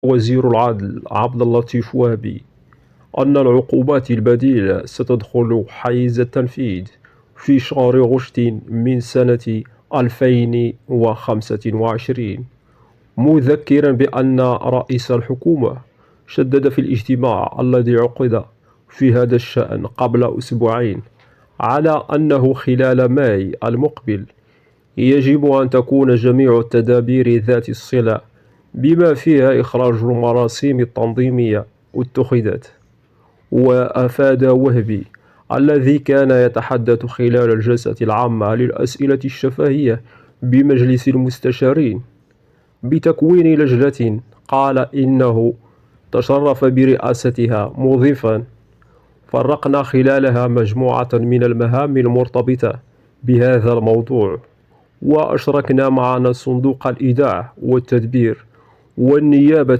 وزير العدل عبد اللطيف وهبي أن العقوبات البديلة ستدخل حيز التنفيذ في شهر غشت من سنة 2025، مذكرا بأن رئيس الحكومة شدد في الاجتماع الذي عقد في هذا الشأن قبل أسبوعين على أنه خلال ماي المقبل يجب أن تكون جميع التدابير ذات الصلة بما فيها إخراج المراسيم التنظيمية اتخذت. وأفاد وهبي الذي كان يتحدث خلال الجلسة العامة للأسئلة الشفهية بمجلس المستشارين بتكوين لجنة قال إنه تشرف برئاستها، مضيفا: فرقنا خلالها مجموعة من المهام المرتبطة بهذا الموضوع، وأشركنا معنا صندوق الإيداع والتدبير والنيابة